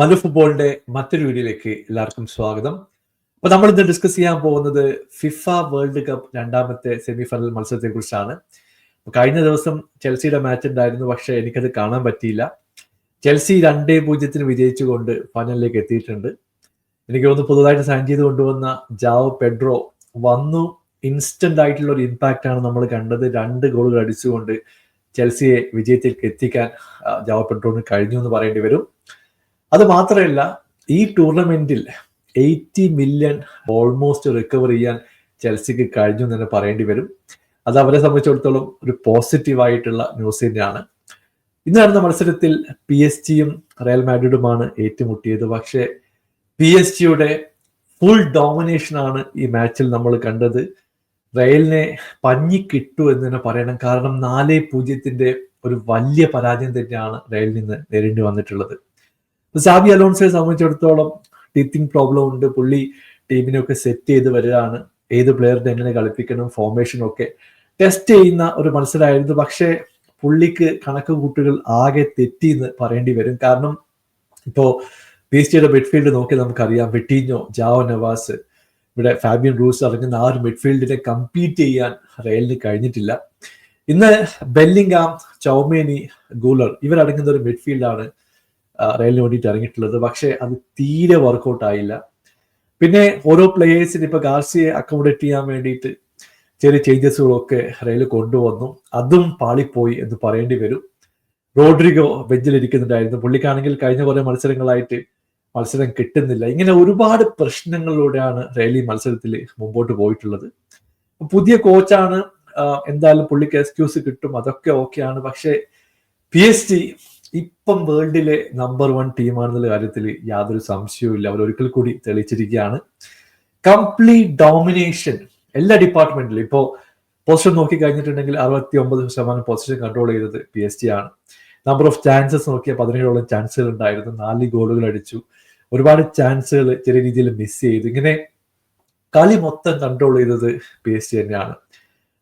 മല്ലു ഫുട്ബോളിന്റെ മറ്റൊരു വീഡിയോയിലേക്ക് എല്ലാവർക്കും സ്വാഗതം. അപ്പൊ നമ്മൾ ഇന്ന് ഡിസ്കസ് ചെയ്യാൻ പോകുന്നത് ഫിഫ വേൾഡ് കപ്പ് രണ്ടാമത്തെ സെമി ഫൈനൽ മത്സരത്തെ കുറിച്ചാണ്. കഴിഞ്ഞ ദിവസം ചെൽസിയുടെ മാച്ച് ഉണ്ടായിരുന്നു, പക്ഷെ എനിക്കത് കാണാൻ പറ്റിയില്ല. ചെൽസി 2-0 വിജയിച്ചുകൊണ്ട് ഫൈനലിലേക്ക് എത്തിയിട്ടുണ്ട്. എനിക്ക് തോന്നുന്നു പുതുതായിട്ട് സൈൻ ചെയ്ത് കൊണ്ടുവന്ന ജാവോ പെഡ്രോ വന്നു. ഇൻസ്റ്റന്റ് ആയിട്ടുള്ള ഒരു ഇമ്പാക്റ്റ് ആണ് നമ്മൾ കണ്ടത്. 2 ഗോളുകൾ അടിച്ചുകൊണ്ട് ചെൽസിയെ വിജയത്തിലേക്ക് എത്തിക്കാൻ ജാവോ പെഡ്രോന് കഴിഞ്ഞു എന്ന് പറയേണ്ടി വരും. അത് മാത്രമല്ല, ഈ ടൂർണമെന്റിൽ 80 മില്യൺ ഓൾമോസ്റ്റ് റിക്കവർ ചെയ്യാൻ ചെൽസിക്ക് കഴിഞ്ഞു എന്ന് തന്നെ പറയേണ്ടി വരും. അത് അവരെ സംബന്ധിച്ചിടത്തോളം ഒരു പോസിറ്റീവായിട്ടുള്ള ന്യൂസ് തന്നെയാണ്. ഇന്ന് നടന്ന മത്സരത്തിൽ PSG-യും റയൽ മാഡ്രിഡുമാണ് ഏറ്റുമുട്ടിയത്. പക്ഷേ PSG-യുടെ ഫുൾ ഡോമിനേഷൻ ആണ് ഈ മാച്ചിൽ നമ്മൾ കണ്ടത്. റയലിനെ പഞ്ഞി കിട്ടു എന്ന് തന്നെ പറയണം. കാരണം 4-0 ഒരു വലിയ പരാജയം തന്നെയാണ് റയലിൽ നിന്ന് നേരിടേണ്ടി വന്നിട്ടുള്ളത്. സാബി അലോൺസയെ സംബന്ധിച്ചിടത്തോളം ടീത്തിങ് പ്രോബ്ലം ഉണ്ട്. പുള്ളി ടീമിനെയൊക്കെ സെറ്റ് ചെയ്ത് വരികയാണ്. ഏത് പ്ലെയറിനെ എങ്ങനെ കളിപ്പിക്കണം, ഫോർമേഷൻ ഒക്കെ ടെസ്റ്റ് ചെയ്യുന്ന ഒരു മത്സരമായിരുന്നു. പക്ഷേ പുള്ളിക്ക് കണക്ക് കൂട്ടുകൾ ആകെ തെറ്റി എന്ന് പറയേണ്ടി വരും. കാരണം ഇപ്പോൾ PSG-യുടെ മിഡ്ഫീൽഡ് നോക്കി നമുക്കറിയാം. വിട്ടീഞ്ഞോ, ജാവോ നവാസ്, ഇവിടെ ഫാബിയൻ റൂസ് അടങ്ങുന്ന ആ ഒരു മിഡ്ഫീൽഡിനെ കമ്പീറ്റ് ചെയ്യാൻ റയലിന് കഴിഞ്ഞിട്ടില്ല. ഇന്ന് ബെല്ലിംഗാം, ചൗമേനി, ഗൂലർ ഇവരടങ്ങുന്ന ഒരു മിഡ്ഫീൽഡാണ് റയലിന് വേണ്ടിയിട്ട് ഇറങ്ങിയിട്ടുള്ളത്. പക്ഷെ അത് തീരെ വർക്കൗട്ട് ആയില്ല. പിന്നെ ഓരോ പ്ലേയേഴ്സിന് ഇപ്പൊ ഗാർസിയെ അക്കോമഡേറ്റ് ചെയ്യാൻ വേണ്ടിയിട്ട് ചെറിയ ചേഞ്ചസുകളൊക്കെ റയൽ കൊണ്ടുവന്നു. അതും പാളിപ്പോയി എന്ന് പറയേണ്ടി വരും. റോഡ്രിഗോ ബെഞ്ചിലിരിക്കുന്നുണ്ടായിരുന്നു. പുള്ളിക്കാണെങ്കിൽ കഴിഞ്ഞ കുറെ മത്സരങ്ങളായിട്ട് മത്സരം കിട്ടുന്നില്ല. ഇങ്ങനെ ഒരുപാട് പ്രശ്നങ്ങളിലൂടെയാണ് റയൽ ഈ മത്സരത്തിൽ മുമ്പോട്ട് പോയിട്ടുള്ളത്. പുതിയ കോച്ചാണ്, എന്തായാലും പുള്ളിക്ക് എക്സ്ക്യൂസ് കിട്ടും, അതൊക്കെ ഓക്കെയാണ്. പക്ഷേ PSG ഇപ്പം വേൾഡിലെ നമ്പർ 1 ടീമാണെന്നുള്ള കാര്യത്തിൽ യാതൊരു സംശയവും ഇല്ല. അവർ ഒരിക്കൽ കൂടി തെളിയിച്ചിരിക്കുകയാണ്. കംപ്ലീറ്റ് ഡോമിനേഷൻ എല്ലാ ഡിപ്പാർട്ട്മെന്റിലും. ഇപ്പോൾ പൊസിഷൻ നോക്കി കഴിഞ്ഞിട്ടുണ്ടെങ്കിൽ 69% പൊസിഷൻ കൺട്രോൾ ചെയ്തത് PSG ആണ്. നമ്പർ ഓഫ് ചാൻസസ് നോക്കിയാൽ 17ഓളം ചാൻസുകൾ ഉണ്ടായിരുന്നു. 4 ഗോളുകൾ അടിച്ചു. ഒരുപാട് ചാൻസുകൾ ചെറിയ രീതിയിൽ മിസ് ചെയ്തു. ഇങ്ങനെ കളി മൊത്തം കൺട്രോൾ ചെയ്തത് PSG തന്നെയാണ്.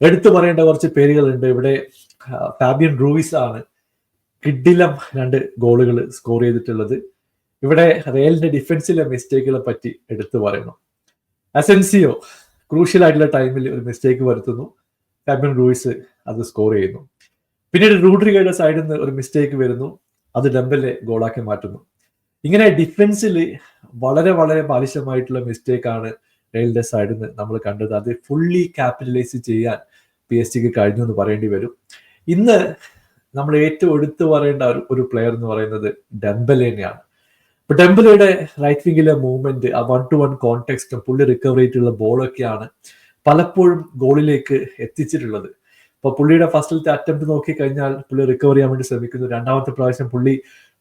എടുത്തു പറയേണ്ട കുറച്ച് പേരുകളുണ്ട്. ഇവിടെ ഫാബിയൻ റൂയിസ് ആണ് കിഡിലം 2 ഗോളുകൾ സ്കോർ ചെയ്തിട്ടുള്ളത്. ഇവിടെ റയലിന്റെ ഡിഫൻസിലെ മിസ്റ്റേക്കുകളെ പറ്റി എടുത്തു പറയണം. അസെൻസിയോ ക്രൂഷ്യൽ ആയിട്ടുള്ള ടൈമിൽ ഒരു മിസ്റ്റേക്ക് വരുത്തുന്നു. ഫാബിയൻ റൂയിസ് അത് സ്കോർ ചെയ്യുന്നു. പിന്നീട് റോഡ്രിഗോയുടെ സൈഡിൽ നിന്ന് ഒരു മിസ്റ്റേക്ക് വരുന്നു. അത് ഡെമ്പലെ ഗോളാക്കി മാറ്റുന്നു. ഇങ്ങനെ ഡിഫൻസിൽ വളരെ വളരെ ബാലിശമായിട്ടുള്ള മിസ്റ്റേക്കാണ് റയലിന്റെ സൈഡിൽ നിന്ന് നമ്മൾ കണ്ടത്. അത് ഫുള്ളി ക്യാപിറ്റലൈസ് ചെയ്യാൻ PSG-ക്ക് കഴിഞ്ഞു എന്ന് പറയേണ്ടി വരും. ഇന്ന് നമ്മൾ ഏറ്റവും എടുത്തു പറയേണ്ട ഒരു പ്ലെയർ എന്ന് പറയുന്നത് ഡെമ്പലേനെയാണ്. ഇപ്പൊ ഡെമ്പലയുടെ റൈറ്റ് വിങ്ങിലെ മൂവ്മെന്റ്, ആ 1-to-1 കോൺടെക്സ്റ്റും പുള്ളി റിക്കവർ ചെയ്തിട്ടുള്ള ബോളൊക്കെയാണ് പലപ്പോഴും ഗോളിലേക്ക് എത്തിച്ചിട്ടുള്ളത്. ഇപ്പൊ പുള്ളിയുടെ ഫസ്റ്റിലത്തെ അറ്റംപ്റ്റ് നോക്കി കഴിഞ്ഞാൽ പുള്ളി റിക്കവർ ചെയ്യാൻ വേണ്ടി ശ്രമിക്കുന്നു. രണ്ടാമത്തെ പ്രാവശ്യം പുള്ളി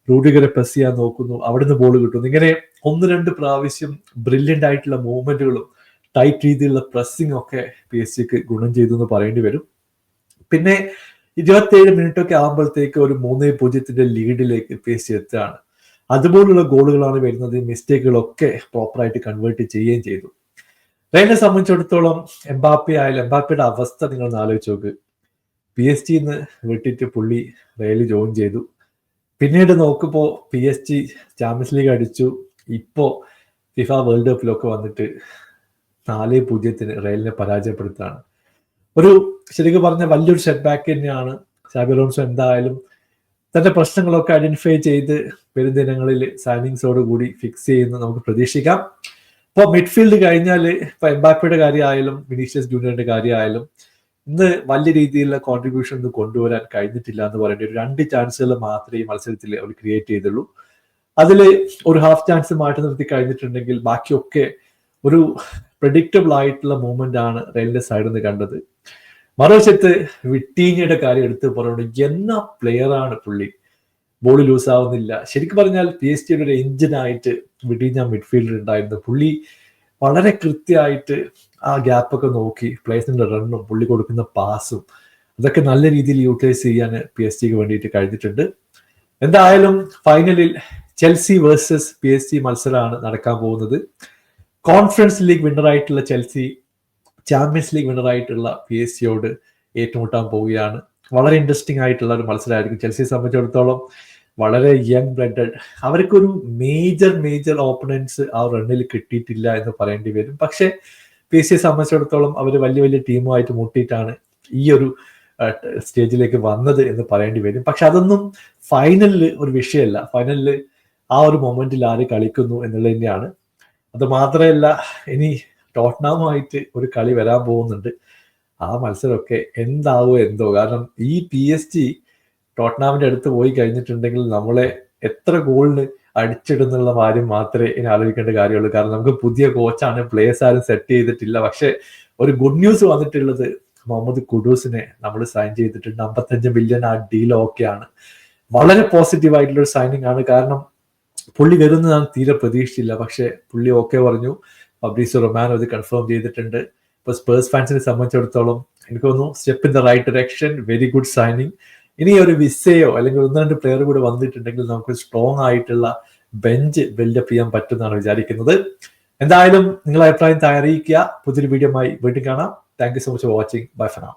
റൂഡിഗറെ പ്രസ് ചെയ്യാൻ നോക്കുന്നു, അവിടുന്ന് ബോൾ കിട്ടുന്നു. ഇങ്ങനെ 1-2 പ്രാവശ്യം ബ്രില്യൻ്റ് ആയിട്ടുള്ള മൂവ്മെന്റുകളും ടൈറ്റ് രീതിയിലുള്ള പ്രസ്സിംഗ് ഒക്കെ PSG-ക്ക് ഗുണം ചെയ്തു എന്ന് പറയേണ്ടി വരും. പിന്നെ 27 മിനിറ്റൊക്കെ ആകുമ്പോഴത്തേക്ക് ഒരു 3-0 ലീഡിലേക്ക് PSG എത്തുകയാണ്. അതുപോലുള്ള ഗോളുകളാണ് വരുന്നത്. മിസ്റ്റേക്കുകളൊക്കെ പ്രോപ്പറായിട്ട് കൺവേർട്ട് ചെയ്യുകയും ചെയ്തു. റയലിനെ സംബന്ധിച്ചിടത്തോളം എംബാപ്പയുടെ അവസ്ഥ നിങ്ങൾ ആലോചിച്ച് നോക്ക്. PSG-ന്ന് വിട്ടിട്ട് പുള്ളി റയൽ ജോയിൻ ചെയ്തു. പിന്നീട് നോക്കുമ്പോൾ PSG ചാമ്പ്യൻസ് ലീഗ് അടിച്ചു. ഇപ്പോ ഫിഫ വേൾഡ് കപ്പിലൊക്കെ വന്നിട്ട് 4-0 റയലിനെ പരാജയപ്പെടുത്താണ്. ഒരു ശരിക്കും പറഞ്ഞ വലിയൊരു സെറ്റ് ബാക്ക് തന്നെയാണ്. സാബി അലോൺസോ എന്തായാലും തന്റെ പ്രശ്നങ്ങളൊക്കെ ഐഡന്റിഫൈ ചെയ്ത് വരും ദിനങ്ങളിൽ സൈനിങ്സോട് കൂടി ഫിക്സ് ചെയ്യുന്ന നമുക്ക് പ്രതീക്ഷിക്കാം. ഇപ്പോൾ മിഡ്ഫീൽഡ് കഴിഞ്ഞാൽ ഇപ്പൊ എംബാപ്പയുടെ കാര്യമായാലും വിനീഷ്യസ് ജൂനിയറിന്റെ കാര്യമായാലും ഇന്ന് വലിയ രീതിയിലുള്ള കോൺട്രിബ്യൂഷൻ ഒന്നും കൊണ്ടുവരാൻ കഴിഞ്ഞിട്ടില്ല എന്ന് പറയേണ്ടി ഒരു 2 ചാൻസുകൾ മാത്രമേ ഈ മത്സരത്തിൽ അവർ ക്രിയേറ്റ് ചെയ്തുള്ളൂ. അതിൽ ഒരു ഹാഫ് ചാൻസ് മാറ്റി നിർത്തി കഴിഞ്ഞിട്ടുണ്ടെങ്കിൽ ബാക്കിയൊക്കെ ഒരു പ്രഡിക്റ്റബിൾ ആയിട്ടുള്ള മൂവ്മെന്റ് ആണ് റയലിന്റെ സൈഡിൽ നിന്ന് കണ്ടത്. മറുവശത്ത് വിട്ടീഞ്ഞയുടെ കാര്യം എടുത്ത് പറയുന്നത് എന്നാ പ്ലെയർ ആണ് പുള്ളി. ബോൾ ലൂസ് ആവുന്നില്ല. ശരിക്കും പറഞ്ഞാൽ PSG-യുടെ ഒരു എഞ്ചിനായിട്ട് വിട്ടീഞ്ഞ മിഡ്ഫീൽഡർ ഉണ്ടായിരുന്നു. പുള്ളി വളരെ കൃത്യമായിട്ട് ആ ഗ്യാപ്പൊക്കെ നോക്കി പ്ലേസിന്റെ റണ്ണും പുള്ളി കൊടുക്കുന്ന പാസും അതൊക്കെ നല്ല രീതിയിൽ യൂട്ടിലൈസ് ചെയ്യാൻ PSG-ക്ക് വേണ്ടിയിട്ട് കഴിഞ്ഞിട്ടുണ്ട്. എന്തായാലും ഫൈനലിൽ ചെൽസി വേഴ്സസ് PSG മത്സരമാണ് നടക്കാൻ പോകുന്നത്. കോൺഫറൻസ് ലീഗ് വിന്നറായിട്ടുള്ള ചെൽസി ചാമ്പ്യൻസ് ലീഗ് വിന്നറായിട്ടുള്ള PSG-യോട് ഏറ്റുമുട്ടാൻ പോവുകയാണ്. വളരെ ഇൻട്രസ്റ്റിംഗ് ആയിട്ടുള്ള ഒരു മത്സരമായിരിക്കും. ചെൽസിയെ സംബന്ധിച്ചിടത്തോളം വളരെ യങ് ബ്ലഡഡ്. അവർക്കൊരു മേജർ ഓപ്പണൻസ് ആ റണ്ണിൽ കിട്ടിയിട്ടില്ല എന്ന് പറയേണ്ടി വരും. പക്ഷെ PSG സംബന്ധിച്ചിടത്തോളം അവർ വലിയ ടീമുമായിട്ട് മുട്ടിയിട്ടാണ് ഈ ഒരു സ്റ്റേജിലേക്ക് വന്നത് എന്ന് പറയേണ്ടി വരും. പക്ഷെ അതൊന്നും ഫൈനലിൽ ഒരു വിഷയമല്ല. ഫൈനലിൽ ആ ഒരു മൊമെന്റിൽ ആര് കളിക്കുന്നു എന്നുള്ളത് തന്നെയാണ്. അത് മാത്രമല്ല, ഇനി ടോട്ടനാമുമായിട്ട് ഒരു കളി വരാൻ പോകുന്നുണ്ട്. ആ മത്സരമൊക്കെ എന്താവോ എന്തോ. കാരണം ഈ PSG ടോട്ടനാമിന്റെ അടുത്ത് പോയി കഴിഞ്ഞിട്ടുണ്ടെങ്കിൽ നമ്മളെ എത്ര ഗോളിന് അടിച്ചിടുന്നുള്ള കാര്യം മാത്രമേ ഇനി ആലോചിക്കേണ്ട കാര്യമുള്ളൂ. കാരണം നമുക്ക് പുതിയ കോച്ചാണ്, പ്ലേയേഴ്സ് ആരും സെറ്റ് ചെയ്തിട്ടില്ല. പക്ഷെ ഒരു ഗുഡ് ന്യൂസ് വന്നിട്ടുള്ളത് മുഹമ്മദ് കുഡൂസിനെ നമ്മൾ സൈൻ ചെയ്തിട്ടുണ്ട്. 55 മില്യൺ ആ ഡീൽ ഓക്കെയാണ്. വളരെ പോസിറ്റീവ് ആയിട്ടുള്ള ഒരു സൈനിങ് ആണ്. കാരണം പുള്ളി വരുന്നത് ഞാൻ തീരെ പ്രതീക്ഷിച്ചില്ല. പക്ഷെ പുള്ളി ഓക്കെ പറഞ്ഞു. ഫബ്രീസിയോ റൊമാനോ ഇത് കൺഫേം ചെയ്തിട്ടുണ്ട്. ഇപ്പൊ സ്പേഴ്സ് ഫാൻസിനെ സംബന്ധിച്ചിടത്തോളം എനിക്ക് തോന്നുന്നു step in the right direction, very good signing. ഇനി ഒരു വിസയോ അല്ലെങ്കിൽ 1-2 പ്ലെയർ കൂടെ വന്നിട്ടുണ്ടെങ്കിൽ നമുക്ക് സ്ട്രോങ് ആയിട്ടുള്ള ബെഞ്ച് ബിൽഡപ്പ് ചെയ്യാൻ പറ്റുമെന്നാണ് വിചാരിക്കുന്നത്. എന്തായാലും നിങ്ങളുടെ അഭിപ്രായം അറിയിക്കുക. പുതിയൊരു വീഡിയോ വീണ്ടും കാണാം. Thank you so much for watching. Bye for now.